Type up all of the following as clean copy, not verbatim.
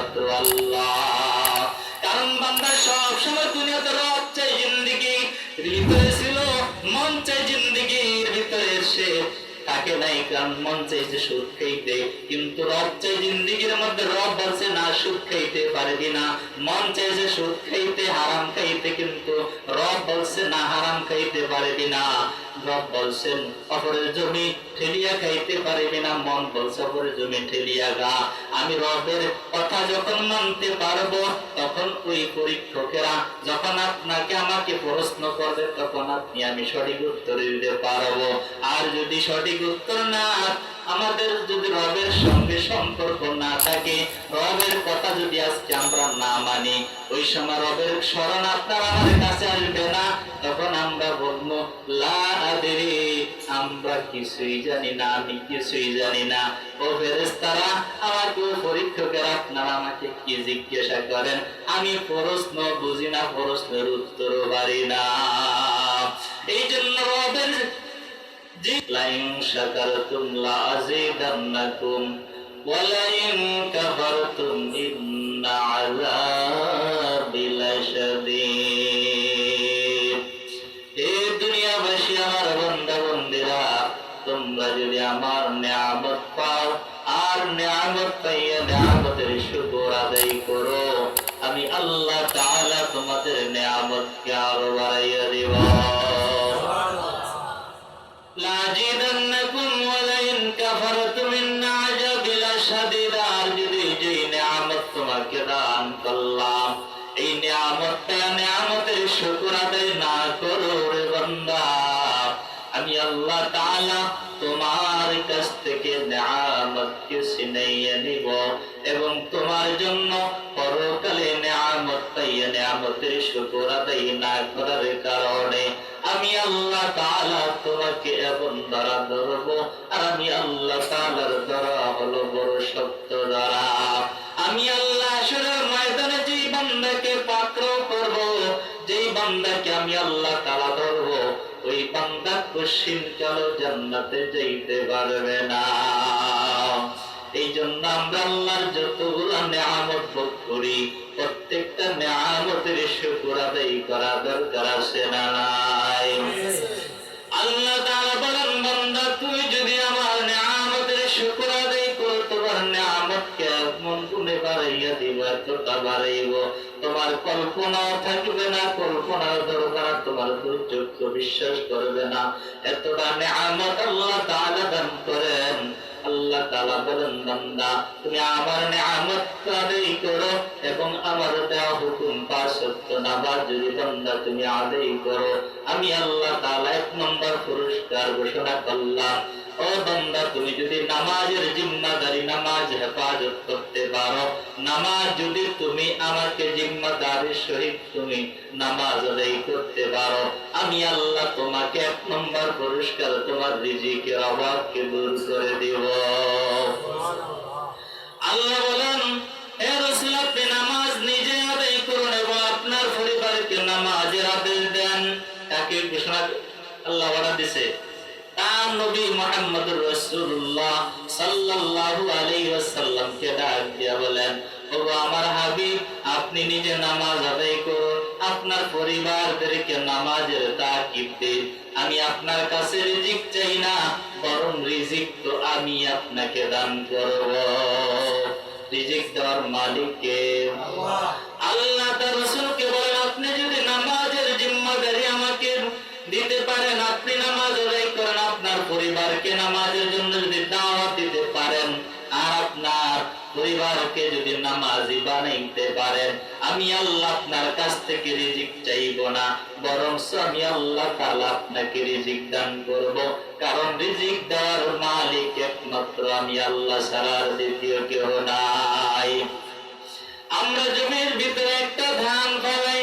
একমাত্র আল্লাহ। কারণ বান্দা সব সময় দুনিয়াতে রব চাই জিন্দেগি ভিতরে ছিল, মন চাই জিন্দেগির ভিতরে সে তাকে নাই, কারণ মন চাইছে সুদ খাইতে, কিন্তু রব চাই জিন্দেগির মধ্যে। রব বলছে না সুদ খাইতে পারবি না। মন চাইছে সুদ খাইতে, হারাম খাইতে, কিন্তু রব বলছে না হারাম খাইতে পারবি না। রব বলছেন অপরের জমি ঠেলিয়া খাইতে পারবি না, মন বলছে অপরের জমি ঠেলিয়া গা। আমি রবের কথা যখন মানতে পারবো, তখন ওই পরীক্ষকেরা যখন আপনাকে আমাকে প্রশ্ন করবে, তখন আপনি আমি সঠিক উত্তর দিতে পারবো। আর যদি সঠিক উত্তর না, আমাদের যদি রবের সঙ্গে সম্পর্ক না থাকে, রবের কথা যদি আজকে আমরা না মানি, ওই সময় রবের স্মরণ আপনার আমাদের কাছে আসবে না। তখন আমরা বলবো লা আদরি, আমরা কিছুই জানি না, আমি কিছুই জানি না। ও ফেরেশতারা, আমাকে পরীক্ষকের আপনারা আমাকে কি জিজ্ঞাসা করেন? আমি প্রশ্ন বুঝি না, প্রশ্নের উত্তর পারি না। এই জন্য রবের লাইন শাকারতুম লাযিদান্নাকুম ওয়া লাইন কাফারতুম ইন্না আযাবি লাশাদীদ। হে দুনিয়াবাসী, আমার বান্দা বান্দিরা, তোমরা যদি আমার নিয়ামত পাও আর নিয়ামত পাইয়া নিয়ামতের শুকর আদায় করো, আমি আল্লাহ তাআলা তোমাদের নিয়ামতকে আরো বাড়াইয়া দেব। লাযিদান্নাকুম ওয়া লাইন কাফারতুম ইন্না আযাবি লাশাদীদ। আর যদি যে নিয়ামত তোমাকে দান করলাম, এই নিয়ামতের শুকর আদায় না করো রে বান্দা, আমি আল্লাহ তাআলা তোমার কাছ থেকে নিয়ামতকে ছিনাইয়া নিব, এবং তোমার জন্য পরকালে নিয়ামত পাইয়া নিয়ামতের শুকর আদায় না করার কারণে আমি আল্লাহ তাআলা তোমাকে এমন ধরা ধরব। আর আমি আল্লাহ তাআলার ধরা হলো বড় শক্ত ধরা। আমি আল্লাহ হাশরের ময়দানে যেই বান্দাকে পাকড় করব, যেই বান্দাকে আমি আল্লাহ তাআলা ধরব, ওই বান্দা কোশ্চিন কালো জান্নাতে যাইতে পারবে না। এই জন্য আমরা আল্লাহর যতগুলো নিয়ামত ভোগ করি, প্রত্যেকটা নিয়ামতের শুকর আদায় করা দরকার আছে না নাই? আল্লাহ তাআলা বলেন, বান্দা তুমি যদি আমার নিয়ামতের শুকর আদায় করো, তোমার নিয়ামতকে এমন গুণে বাড়াইয়া দিব, এতটা বাড়াইব তোমার কল্পনাও থাকবে না, কল্পনার দরকার তোমার দুর্যোগ বিশ্বাস করবে না। এতটা নিয়ামত আল্লাহ তাআলা দান করেন। আল্লাহ তাআলা বলেন, বান্দা তুমি আমার নিয়ামত আদায় করো এবং আমার দেওয়া হুকুম পাঁচ ওয়াক্ত নামাজ যদি বান্দা তুমি আদায় করো, আমি আল্লাহ তাআলা 1 নম্বর পুরস্কার ঘোষণা করলাম। ও বান্দা, তুমি যদি নামাজের জিম্মাদারি, নামাজ হেফাজত করতে পারো, নামাজ যদি তুমি আমাকে জিম্মাদারির সহিত তুমি নামাজ আদায় করতে পারো, আমি আল্লাহ তোমাকে 1 নম্বর পুরস্কার তোমার রিজিকের অভাবকে দূর করে দিব। আল্লাহ বলেন, হে রাসূল, আপনি নামাজ নিজে আদায় করুন এবং আপনার পরিবারকে নামাজের আদেশ দেন। তাকে ঘোষণা আল্লাহ ওয়াদা দিয়েছে। তার নবী মুহাম্মদুর রাসূলুল্লাহ সাল্লাল্লাহু আলাইহি ওয়াসাল্লামকে ডাক দিয়া বলেন, ওগো আমার হাবিব, আপনি নিজে নামাজ আদায় করুন, আপনার পরিবারদেরকে নামাজের তাকিদ দিন। আমি আপনার কাছে রিজিক চাই না, বরং রিজিক তো আমি আপনাকে দান করব। রিজিক দেওয়ার মালিক কে? আল্লাহ। আল্লাহ তার রাসূলকে বলেন, আপনি যদি নামাজের জিম্মাদারি আমাকে দিতে পারেন, আপনি নামাজ আদায় করেন, আপনার পরিবারকে নামাজের জন্য যদি দাওয়াত দিতে পারেন, আর আপনার পরিবারকে যদি নামাজি বানাইতে পারেন, আমি আল্লাহ আপনার কাছ থেকে রিজিক চাইব না, বরং আমি আল্লাহ তাআলা আপনাকে রিজিক দান করব। কারণ রিজিক দেওয়ার মালিক একমাত্র আমি আল্লাহ ছাড়া আর দ্বিতীয় কেউ নাই। আমরা জমির ভিতরে একটা ধান ফলাই,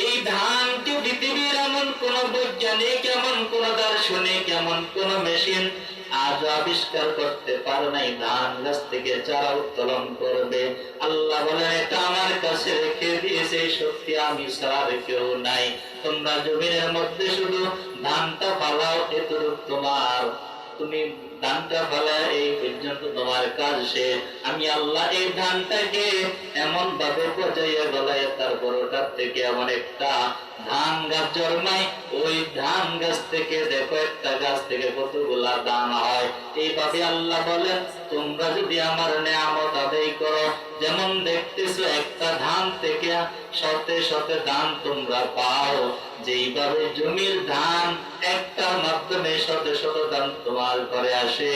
এই ধানটি পৃথিবীর এমন কোন বৈজ্ঞানিক, এমন কোন দার্শনিক, এমন কোন মেশিন আজ আবিষ্কার করতে পারে নাই ধান গাছ থেকে চারা উত্তোলন করবে। আল্লাহ বলেন, এটা আমার কাছে রেখে দিয়েছে, শক্তি আমি ছাড়া আর কেউ নাই। তোমরা জমিনের মধ্যে শুধু ধানটা ফালাও, এতটুকু তোমার তুমি ধানটা ফেলা এই পর্যন্ত তোমার কাজ শেষ। আমি আল্লাহ এই ধানটাকে এমন ভাবে পচাইয়া গলায় তারপর ওটার থেকে এমন একটা ধান গাছ জন্মায়, ওই ধান গাছ থেকে দেখো একটা গাছ থেকে কতগুলা ধান হয়। এইভাবে আল্লাহ বলেন তোমরা যদি আমার নেয়ামত আদায় করো, যেমন দেখতেছো একটা ধান থেকে শতে শতে ধান তোমরা পাও, যেইভাবে জমির ধান একটার মাধ্যমে শত শত ধান তোমার ঘরে আসে,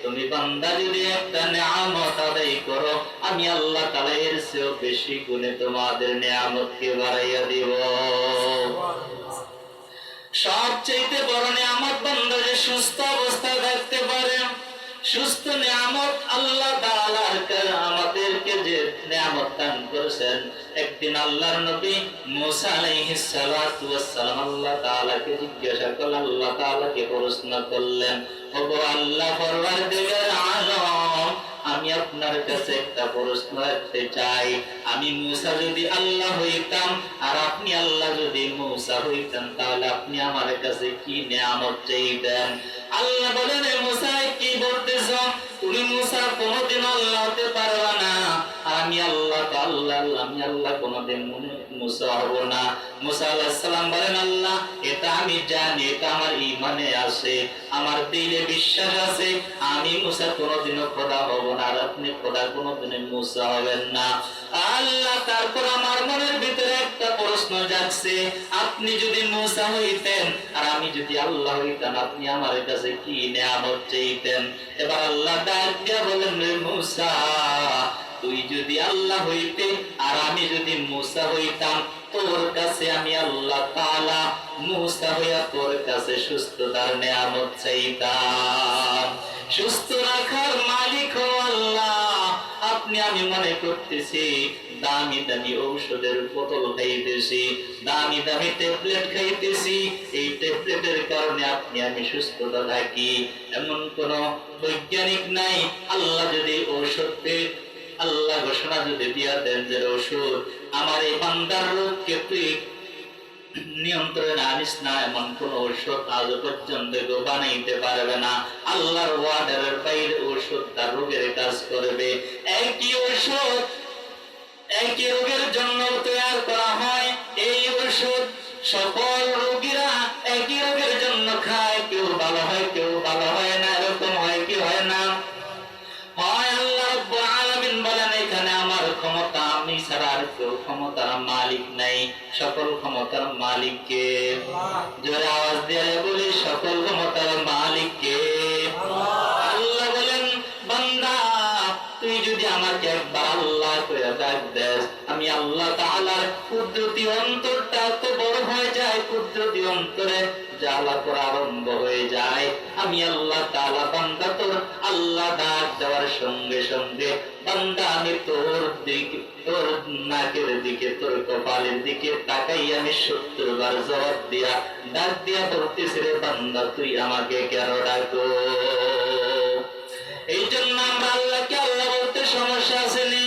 তুমি বান্দা যদি একটা নেয়ামত আদায় করো, আমি আল্লাহ তাআলা এর চেয়েও বেশি গুণে তোমাদের নেয়ামতকে বাড়াইয়া দিব। সবচেয়ে বড় নেয়ামত বান্দা যে সুস্থ অবস্থায় থাকতে পারে। সুস্থ নেয়ামত আল্লাহ তাআলার আমাদেরকে যে নেয়ামত দান করেছেন। একদিন আল্লাহর নবী মুসা আলাইহিস সালাতু ওয়াস সালাম আল্লাহ তাআলাকে জিজ্ঞাসা করলেন, আল্লাহ তাআলাকে প্রশ্ন করলেন, ওগো আল্লাহ পরওয়ারদিগার আলম, আমি আপনার কাছে একটা প্রশ্ন রাখতে চাই। আমি মুসা যদি আল্লাহ হইতাম আর আপনি আল্লাহ যদি মুসা হইতেন, তাহলে আপনি আমার কাছে কি নেয়ামত চাইতেন? আল্লাহ বলেন, মুসা কি বলতেছ? তুমি মুসা কোনদিন আল্লাহ হতে পারবা না, আমি আল্লাহ আমি আল্লাহ কোনদিন মুসা হব না। মুসা আলাইহিস সালাম বলেন, আল্লাহ এটা আমি জানি, এটা আমার ঈমানে আছে, আমার দিলে বিশ্বাস আছে, আমি মুসা কোনদিনও খোদা হব না, আর আপনি খোদা কোনদিন মুসা হবেন না। আল্লাহ তারপর আমার মনের ভিতরে একটা প্রশ্ন জাগছে, আপনি যদি মুসা হইতেন আর আমি যদি আল্লাহ হইতাম, আপনি আমার কাছে কি নেয়ামত চাইতেন? এবার আল্লাহ ডাক দিয়া বলেন, মুসা তুই যদি আল্লাহ হইতে আর আমি যদি মুসা হইতাম, তোর কাছে আমি আল্লাহ তাআলা মুসা হইয়া তোর কাছে সুস্থতার নেয়ামত চাইতাম। সুস্থ রাখার মালিক আল্লাহ। আপনি আমি মনে করতেছি দামি দামি ঔষধের বোতল খাইতেছি, দামি দামি ট্যাবলেট খাইতেছি, এই ট্যাবলেটের কারণে আপনি আমি সুস্থতা থাকি, এমন কোন বৈজ্ঞানিক নাই। আল্লাহ যদি ঔষধ আল্লাহ ঘোষণা যদি দিয়া দেন যে ওষুধ আমার এই বান্দার রোগকে তুই নিয়ন্ত্রণে আনিস না, এমন কোন ঔষধ আজ পর্যন্ত কেউ বানাইতে পারবে না। আল্লাহর ওয়ার্ডারের বাইরে ঔষধ তার রোগের কাজ করবে। একই ঔষধ একই রোগের জন্য তৈরি করা হয়, এই ঔষধ সকল রোগীরা একই রোগের জন্য খায়, কেউ ভালো হয় কেউ ভালো হয় না, এরকম হয় কি হয় না? হয়। আল্লাহ রাব্বুল আলামিন বলেন, এখানে আমার ক্ষমতা, আমি ছাড়া আর কেউ ক্ষমতার মালিক নাই। সকল ক্ষমতার মালিক কে? জোরে আওয়াজ দিয়ে বলি, সকল ক্ষমতার মালিক কে? আল্লাহ বলেন, বান্দা তুই যদি আমাকে একবার আল্লাহ করে ডাক দেস, আমি আল্লাহ তাআলার কুদরতি অন্তরটা তো বড় হয়ে যায়, কুদরতি অন্তরে জ্বালা করা আরম্ভ হয়ে যায়। আমি আল্লাহ তাআলা বান্দা তোর আল্লাহ ডাক দেওয়ার সঙ্গে সঙ্গে বান্দা আমি তোর দিকে, তোর নাকের দিকে, তোর কপালের দিকে তাকাই আমি 70 বার জবাব দিয়া ডাক দিয়া বলতেছি, রে বান্দা তুই আমাকে কেন ডাকো? এই জন্য আমরা আল্লাহকে আল্লাহ বলতে সমস্যা আসেনি,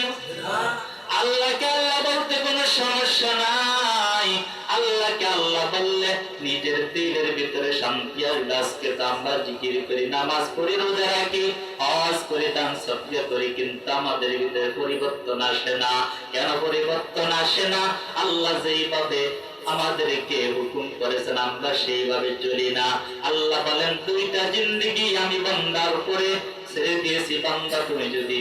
আল্লাহকে আল্লাহ বলতে কোনো সমস্যা নাই। আল্লাহকে আল্লাহ বললে নিজের দিলের ভিতরে শান্তি আসবে। আজকে তো আমরা জিকির করি, নামাজ পড়ি, রোজা রাখি, হজ করি, দান সদকা করি, কিন্তু আমাদের ভিতরে পরিবর্তন আসে না। কেন পরিবর্তন আসে না? আল্লাহ যেইভাবে আমাদেরকে হুকুম করেছেন আমরা সেইভাবে চলি না। আল্লাহ বলেন, দুইটা জিন্দেগি আমি বান্দার উপরে ছেড়ে দিয়েছি, বান্দা তুমি যদি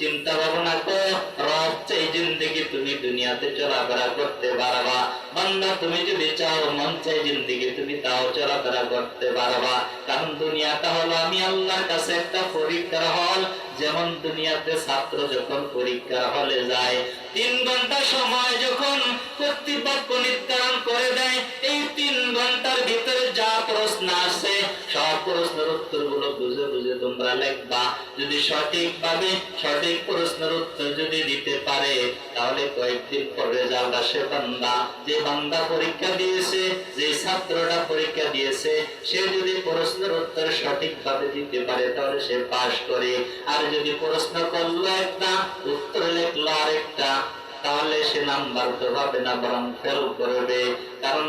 চিন্তা ভাবনা করো, রব চাই জিন্দেগি তুমি দুনিয়াতে চলাফেরা করতে পারবা, বান্দা তুমি যদি চাও মন চাই জিন্দেগি তুমি তাও চলাফেরা করতে পারবা। কারণ দুনিয়াটা হলো আমি আল্লাহর কাছে একটা পরীক্ষার হল। যেমন দুনিয়াতে ছাত্র যখন পরীক্ষার হলে যায়, 3 ঘন্টা সময় যখন কর্তৃপক্ষ নির্ধারণ করে দেয়, এই 3 ঘন্টার ভিতরে যা প্রশ্ন আসে সব প্রশ্নের উত্তরগুলো বুঝে বুঝে তোমরা লিখবা। যদি সঠিকভাবে সঠিক প্রশ্নের উত্তর যদি দিতে পারে, তাহলে কয়েকদিন পরে রেজাল্ট আসে। যে বান্দা পরীক্ষা দিয়েছে, যে ছাত্রটা পরীক্ষা দিয়েছে, সে যদি প্রশ্নের উত্তর সঠিকভাবে দিতে পারে তাহলে সে পাস করে। আর যদি প্রশ্ন করলো একটা, উত্তর লিখলো আরেকটা, তাহলে সে নাম্বার তো পাবে না, বরং ফেল করবে। কারণ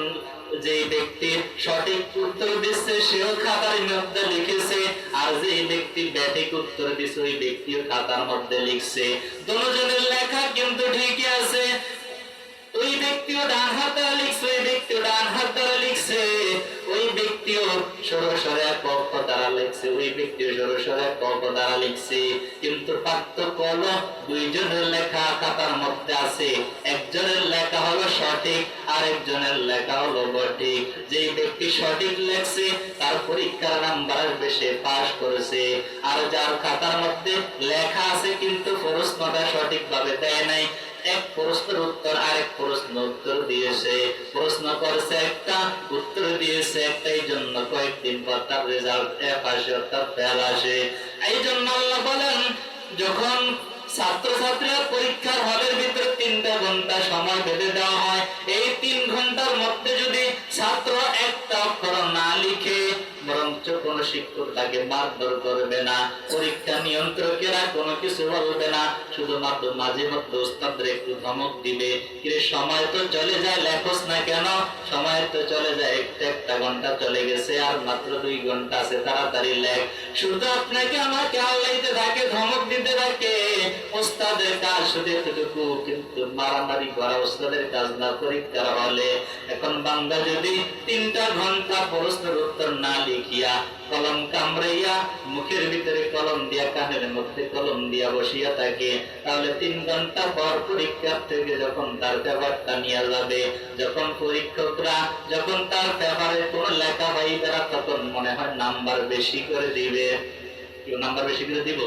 যে ব্যক্তি সঠিক উত্তর দিচ্ছে সেও খাতার মধ্যে লিখেছে, আর যে ব্যক্তি ব্যাঠিক উত্তর দিচ্ছে ওই ব্যক্তিও খাতার মধ্যে লিখছে। দুজনের লেখা কিন্তু ঠিকই আছে। ওই ব্যক্তিও ডান হাত দ্বারা লিখছে, ওই ব্যক্তিও ডান হাত দ্বারা লিখছে, ওই ব্যক্তিও সরসরে ক খ দ্বারা লিখছে, ওই ব্যক্তিও সরসরে ক খ দ্বারা লিখছে। কিন্তু পার্থক্য হলো দুইজনের লেখা খাতার মধ্যে আছে, একজনের লেখা হলো সঠিক আর একজনের লেখা হলো সঠিক। যে ব্যক্তি সঠিক লিখছে তার পরীক্ষার নাম্বার আসবে, সে পাস করেছে। আর যার খাতার মধ্যে লেখা আছে কিন্তু প্রশ্নটা সঠিকভাবে দেয় নাই, এক প্রশ্নের উত্তর আরেক প্রশ্ন উত্তর দিয়েছে, প্রশ্ন করেছে একটা উত্তর দিয়েছে একটা, এই জন্য কয়েকদিন পর তার রেজাল্ট এফ আসে অর্থাৎ ফেল আসে। এই জন্য আল্লাহ বলেন, যখন ছাত্রছাত্রীরা পরীক্ষার হলের ভিতরে 3টা ঘন্টা সময় বেঁধে দেওয়া হয়, এই 3 ঘন্টার মধ্যে যদি ছাত্র একটা অক্ষর না লিখে বরঞ্চ কোন শিক্ষক তাকে মারধর করবে না, পরীক্ষা নিয়ন্ত্রকেরা কোনো কিছু বলবে না, শুধুমাত্র মাঝে মধ্যে উস্তাদদের একটু ধমক দিবে, কিন্তু সময় তো চলে যায়, লেখস না কেন, সময় তো চলে যায়, একটা ঘন্টা চলে গেছে আর মাত্র 2 ঘন্টা আছে, তাড়াতাড়ি লেখ। শুধু আপনাকে আমাকে আল্লাহতে থাকে, ধমক দিতে থাকে। উস্তাদের কাজ শুধু এতটুকু, কিন্তু মারামারি করা উস্তাদের কাজ না পরীক্ষার হলে। এখন বান্দা যদি 3টা ঘন্টা প্রশ্নের উত্তর না লিখিয়া কলম কামড়াইয়া মুখের ভিতরে কলম দিয়া কানের মধ্যে কলম দিয়া বসিয়া থাকে, তাহলে 3 ঘন্টা পর পরীক্ষার থেকে যখন তার পেপারটা নিয়ে যাবে, যখন পরীক্ষকরা যখন তার পেপারে কোন লেখা পাইবে না, তখন মনে হয় নাম্বার বেশি করে দিবে। কেউ নাম্বার বেশি করে দিব?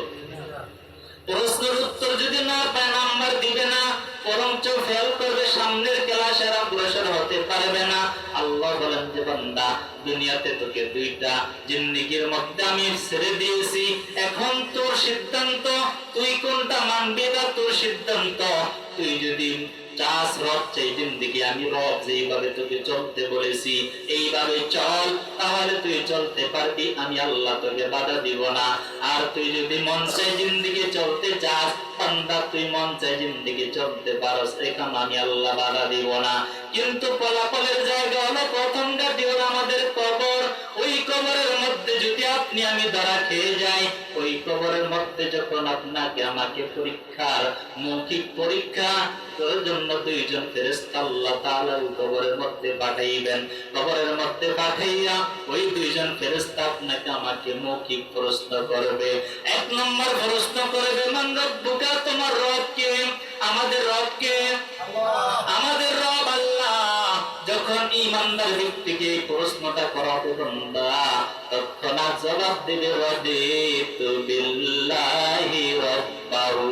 প্রশ্নের উত্তর যদি না পায় নাম্বার দিবে না, বরঞ্চ ফেল করবে, সামনের ক্লাসে আর অগ্রসর হতে পারবে না। আল্লাহ বলেন যে বান্দা, দুনিয়াতে তোকে 2টা জিন্দেগির মধ্যে আমি ছেড়ে দিয়েছি, এখন তোর সিদ্ধান্ত, তুই কোনটা মানবি তা তোর সিদ্ধান্ত। তুই যদি চাস রব চাই জিন্দেগি, আমি রব যেইভাবে তোকে চলতে বলেছি এইভাবে চল, তাহলে তুই চলতে পারবি, আমি আল্লাহ তোকে বাধা দিব না। আর তুই যদি মন চাই জিন্দেগি চলতে চাস, বান্দা তুই মন চাই জিন্দেগি চলতে পারস, এখানে আমি আল্লাহ বাধা দিব না। কিন্তু ফলাফলের জায়গা হলো প্রথমটা হলো আমাদের কবর। ওই কবরের মধ্যে যদি আপনি আমি ধরা খেয়ে যাই, ওই কবরের মধ্যে যখন আপনাকে আমাকে পরীক্ষার মৌখিক পরীক্ষা জন্য 2 জন ফেরেশতা আল্লাহ তাআলা কবরের মধ্যে পাঠাইবেন, কবরের মধ্যে পাঠাইয়া ওই 2 জন ফেরেশতা আপনাকে আমাকে মৌখিক প্রশ্ন করবে। 1 নম্বর প্রশ্ন করবে, মান রব্বুকা, তোমার রব কে? আমাদের রব কে? আমাদের রব আল্লাহ। যখন ঈমানদার ব্যক্তিকে এই প্রশ্নটা করা হবে, বান্দা তৎক্ষণাৎ জবাব দেবে, রাদিতু বিল্লাহি রাব্বাহু,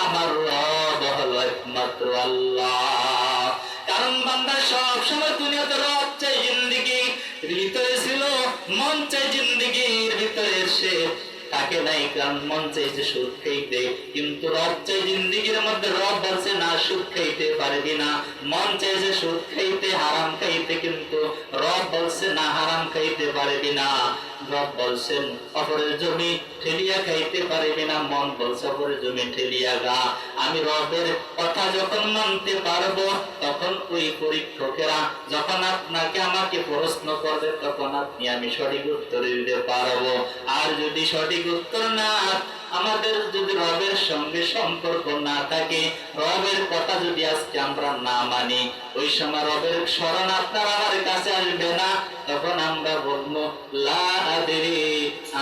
আমার রব হলো একমাত্র আল্লাহ। কারণ বান্দা সব সময় দুনিয়াতে রব চাই জিন্দেগির ভিতরে ছিল, মন চাই জিন্দেগির ভিতরে সে তাকে নাই, কারণ মন চাইছে সুদ খাইতে, কিন্তু রব চাই জিন্দেগির মধ্যে, রব বলছে না সুদ খাইতে পারবি না। মন চাইছে সুদ খাইতে, হারাম খাইতে, কিন্তু রব বলছে না হারাম খাইতে পারবি না। রব বলছেন অপরের জমি ঠেলিয়া খাইতে পারবি না, মন বলছে অপরের জমি ঠেলিয়া গা। আমি রবের কথা যখন মানতে পারবো, তখন ওই পরীক্ষকেরা যখন আপনাকে আমাকে প্রশ্ন করবে, তখন আপনি আমি সঠিক উত্তর দিতে পারবো। আর যদি সঠিক উত্তর না, আমাদের যদি রবের সঙ্গে সম্পর্ক না থাকে, রবের কথা যদি আজকে আমরা না মানি, ওই সময় রবের স্মরণ আপনার আমার কাছে আসবে না। তখন আমরা বলবো লা আদরি,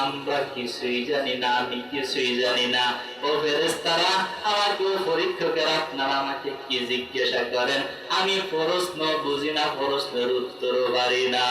আমরা কিছুই জানি না, আমি কিছুই জানি না। ও ফেরেশতারা, আমাকে পরীক্ষকেরা আপনারা আমাকে কি জিজ্ঞাসা করেন, আমি প্রশ্ন বুঝি না, প্রশ্নের উত্তরও পারি না।